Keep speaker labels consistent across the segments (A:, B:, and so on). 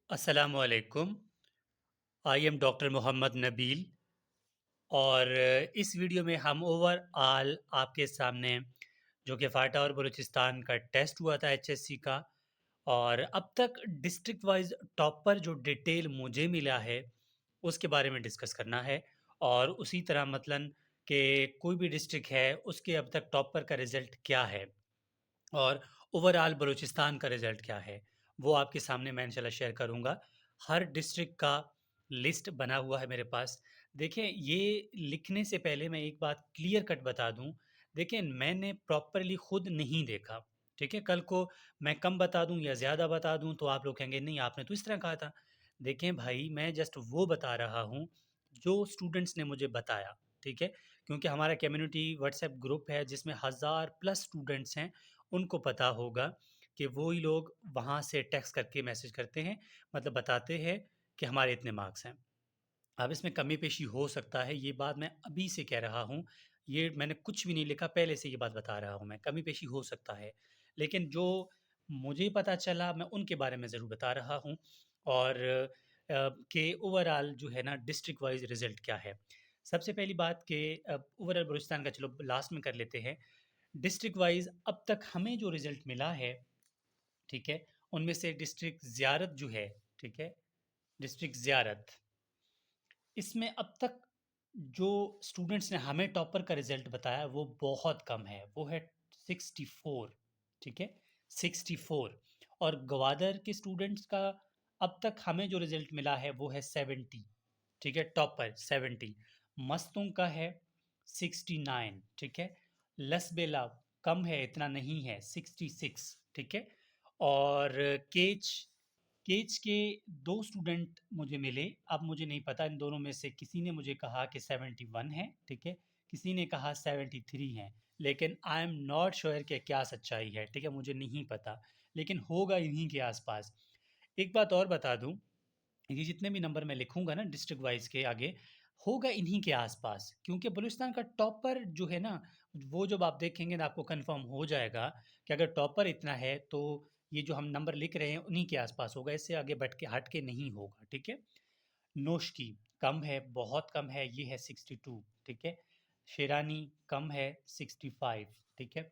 A: अस्सलामुअलैकुम। I am doctor Mohammed Nabeel और इस वीडियो में हम ओवरऑल आपके सामने जो कि फाटा और बलूचिस्तान का टेस्ट हुआ था एचएससी का और अब तक डिस्ट्रिक्ट वाइज टॉपर जो डिटेल मुझे मिला है उसके बारे में डिस्कस करना है। और उसी तरह मतलन कि कोई भी डिस्ट्रिक्ट है उसके अब तक टॉपर का रिज़ल्ट क्या है और ओवरऑल बलूचिस्तान का रिज़ल्ट क्या है, वो आपके सामने मैं इंशाल्लाह शेयर करूँगा। हर डिस्ट्रिक्ट का लिस्ट बना हुआ है मेरे पास। देखें, ये लिखने से पहले मैं एक बात क्लियर कट बता दूँ। देखें, मैंने प्रॉपरली खुद नहीं देखा, ठीक है? कल को मैं कम बता दूँ या ज़्यादा बता दूँ तो आप लोग कहेंगे नहीं आपने तो इस तरह कहा था। देखें भाई, मैं जस्ट वो बता रहा हूँ जो स्टूडेंट्स ने मुझे बताया, ठीक है? क्योंकि हमारा कम्युनिटी व्हाट्सएप ग्रुप है जिसमें हज़ार प्लस स्टूडेंट्स हैं, उनको पता होगा कि वो ही लोग वहाँ से टेक्स्ट करके मैसेज करते हैं, मतलब बताते हैं कि हमारे इतने मार्क्स हैं। अब इसमें कमी-पेशी हो सकता है, ये बात मैं अभी से कह रहा हूँ। ये मैंने कुछ भी नहीं लिखा, पहले से ये बात बता रहा हूँ मैं, कमी-पेशी हो सकता है। लेकिन जो मुझे पता चला, मैं उनके बारे में ज़रूर बता रहा हूँ और कि ओवरऑल जो है ना डिस्ट्रिक्ट वाइज़ रिज़ल्ट क्या है। सबसे पहली बात कि ओवरऑल बलूचिस्तान का चलो लास्ट में कर लेते हैं। डिस्ट्रिक्ट वाइज़ अब तक हमें जो रिज़ल्ट मिला है, ठीक है? उनमें से डिस्ट्रिक्ट ज़ियारत जो है, ठीक है? डिस्ट्रिक्ट ज़ियारत, इसमें अब तक जो स्टूडेंट्स ने हमें टॉपर का रिज़ल्ट बताया वो बहुत कम है, वो है 64, ठीक है? 64। और गवादर के स्टूडेंट्स का अब तक हमें जो रिज़ल्ट मिला है वो है 70, ठीक है? टॉपर 70। मस्तूंग का है 69, ठीक है? लसबेला कम है, इतना नहीं है, 66, ठीक है? और केच केच के 2 स्टूडेंट मुझे मिले, अब मुझे नहीं पता इन दोनों में से किसी ने मुझे कहा कि 71 है, ठीक है? किसी ने कहा 73 हैं, लेकिन आई एम नॉट श्योर कि क्या सच्चाई है, ठीक है? मुझे नहीं पता, लेकिन होगा इन्हीं के आस-पास। एक बात और बता दूँ, ये जितने भी नंबर मैं लिखूँगा ना डिस्ट्रिक्ट वाइज़ के आगे, होगा इन्हीं के आस-पास क्योंकि बलूचिस्तान का टॉपर जो है ना, वो जब आप देखेंगे ना आपको कन्फर्म हो जाएगा कि अगर टॉपर इतना है, तो ये जो हम नंबर लिख रहे हैं उन्हीं के आस-पास होगा, इससे आगे बढ़ के हट के नहीं होगा, ठीक है? नोश्की कम है, बहुत कम है, ये है 62, ठीक है? शेरानी कम है 65, ठीक है?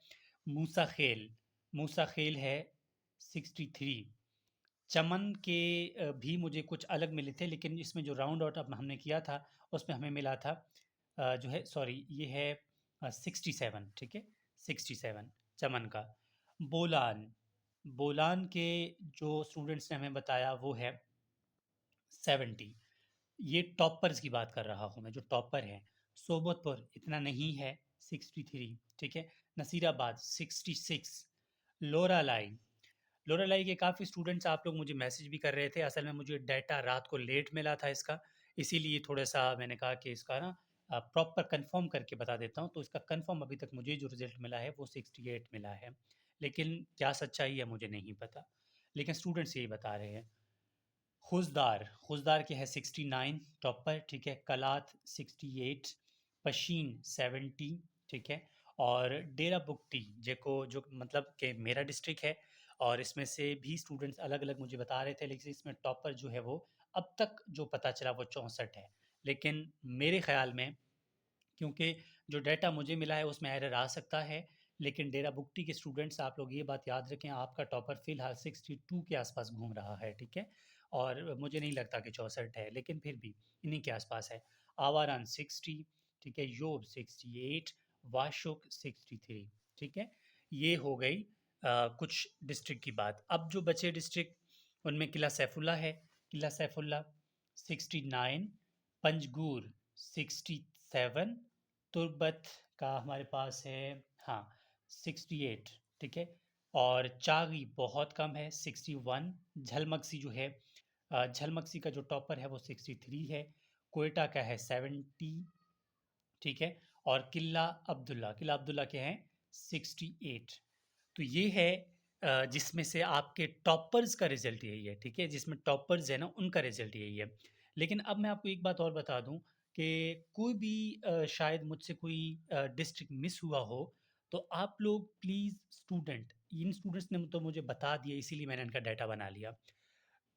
A: मूसा खेल, मूसा खेल है 63। चमन के भी मुझे कुछ अलग मिले थे, लेकिन इसमें जो राउंड आउट अब हमने किया था, उसमें हमें मिला था जो है सॉरी ये है 67, ठीक है? 67 चमन का। बोलान, बोलान के जो स्टूडेंट्स ने हमें बताया वो है 70। ये टॉपर्स की बात कर रहा हूँ मैं, जो टॉपर हैं। सोबतपुर इतना नहीं है, 63, ठीक है? नसीराबाद 66। लोरालाई, लोरालाई के काफ़ी स्टूडेंट्स आप लोग मुझे मैसेज भी कर रहे थे। असल में मुझे डाटा रात को लेट मिला था इसका, इसीलिए थोड़ा-सा मैंने कहा कि इसका ना प्रॉपर कन्फर्म करके बता देता हूँ। तो इसका कन्फर्म अभी तक मुझे जो रिज़ल्ट मिला है वो 68 मिला है। लेकिन क्या सच्चाई है मुझे नहीं पता। लेकिन स्टूडेंट्स यही बता रहे हैं। खुशदार, खुशदार के है 69 टॉपर, ठीक है? कलात 68, पशीन 70, ठीक है? और डेरा बुगटी जेको जो मतलब कि मेरा डिस्ट्रिक्ट है और इसमें से भी स्टूडेंट्स अलग-अलग मुझे बता रहे थे, लेकिन इसमें टॉपर जो है वो अब तक जो पता चला वो 64 है। लेकिन मेरे ख़्याल में, क्योंकि जो डाटा मुझे मिला है उसमें एरर आ सकता है, लेकिन डेरा बुगटी के स्टूडेंट्स आप लोग ये बात याद रखें, आपका टॉपर फ़िलहाल 62 के आसपास घूम रहा है, ठीक है? और मुझे नहीं लगता कि 64 है, लेकिन फिर भी इन्हीं के आसपास है। आवारान 60, ठीक है? योब 68, वाशुक 63, ठीक है? ये हो गई कुछ डिस्ट्रिक्ट की बात। अब जो बचे डिस्ट्रिक्ट, उनमें किला सैफुल्ला है, किला सैफुल्ला 69, पंजगूर 67, तुर्बत का हमारे पास है, हाँ, 68, ठीक है? और चागी बहुत कम है 61। झलमक्सी जो है झलमक्सी का जो टॉपर है वो 63 है। क्वेटा का है 70, ठीक है? और किला अब्दुल्ला के हैं 68। तो ये है जिसमें से आपके टॉपर्स का रिज़ल्ट यही है, ठीक है? जिसमें टॉपर्स हैं ना, उनका रिज़ल्ट यही है। लेकिन अब मैं आपको एक बात और बता दूँ कि कोई भी शायद मुझसे कोई डिस्ट्रिक्ट मिस हुआ हो, तो आप लोग प्लीज़ इन स्टूडेंट्स ने तो मुझे बता दिया, इसीलिए मैंने इनका डाटा बना लिया।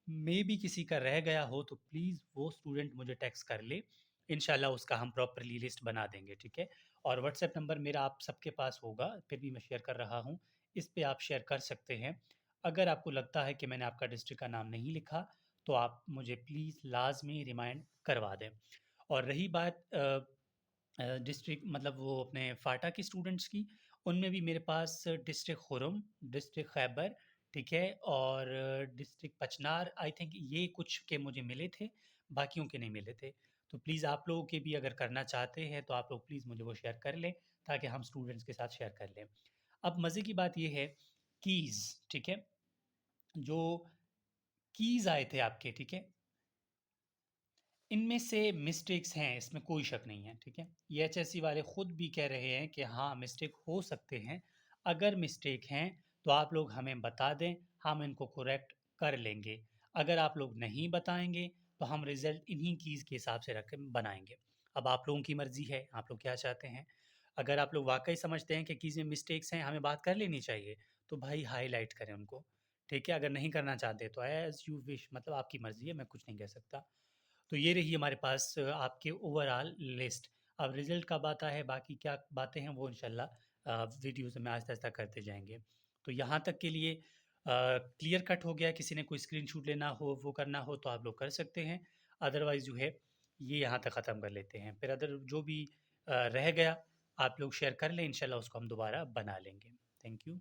A: मे बी किसी का रह गया हो तो प्लीज़ वो स्टूडेंट मुझे टेक्स्ट कर ले, इंशाल्लाह उसका हम प्रॉपरली लिस्ट बना देंगे, ठीक है? और व्हाट्सएप नंबर मेरा आप सबके पास होगा, फिर भी मैं शेयर कर रहा हूँ, इस पे आप शेयर कर सकते हैं। अगर आपको लगता है कि मैंने आपका डिस्ट्रिक्ट का नाम नहीं लिखा, तो आप मुझे प्लीज़ लाज़मी रिमाइंड करवा दें। और रही बात डिस्ट्रिक्ट मतलब वो अपने फाटा की स्टूडेंट्स की, उनमें भी मेरे पास डिस्ट्रिक्ट खुरम, डिस्ट्रिक्ट खैबर, ठीक है? और डिस्ट्रिक्ट पचनार, आई थिंक ये कुछ के मुझे मिले थे, बाकियों के नहीं मिले थे। तो प्लीज़ आप लोगों के भी अगर करना चाहते हैं तो आप लोग प्लीज़ मुझे वो शेयर कर लें, ताकि हम स्टूडेंट्स के साथ शेयर कर लें। अब मज़े की बात ये है, कीज़, ठीक है? जो कीज़ आए थे आपके, ठीक है? इनमें से मिस्टेक्स हैं, इसमें कोई शक नहीं है, ठीक है? ये एचएससी वाले खुद भी कह रहे हैं कि हाँ, मिस्टेक हो सकते हैं। अगर मिस्टेक हैं, तो आप लोग हमें बता दें, हम इनको करेक्ट कर लेंगे। अगर आप लोग नहीं बताएँगे, तो हम रिज़ल्ट इन्हीं कीज़ के हिसाब से रख के बनाएँगे। अब आप लोगों की मर्ज़ी है, आप लोग क्या चाहते हैं? अगर आप लोग वाक़ई समझते हैं कि कीज़ में मिस्टेक्स हैं, हमें बात कर लेनी चाहिए, तो भाई हाइलाइट करें उनको, ठीक है? अगर नहीं करना चाहते, तो एज़ यू विश, मतलब आपकी मर्ज़ी है, मैं कुछ नहीं कह सकता। तो ये रही हमारे पास आपके ओवरऑल लिस्ट। अब रिज़ल्ट कब आता है, बाकी क्या बातें हैं, वो इंशाल्लाह वीडियोज़ में आहिस्ता-आहिस्ता करते जाएँगे। तो यहाँ तक के लिए क्लियर कट हो गया, किसी ने कोई स्क्रीनशॉट लेना हो, वो करना हो तो आप लोग कर सकते हैं। अदरवाइज़ जो है, ये यहाँ तक ख़त्म कर लेते हैं। फिर अदर जो भी रह गया, आप लोग शेयर कर लें, इंशाल्लाह उसको हम दोबारा बना लेंगे। Thank you.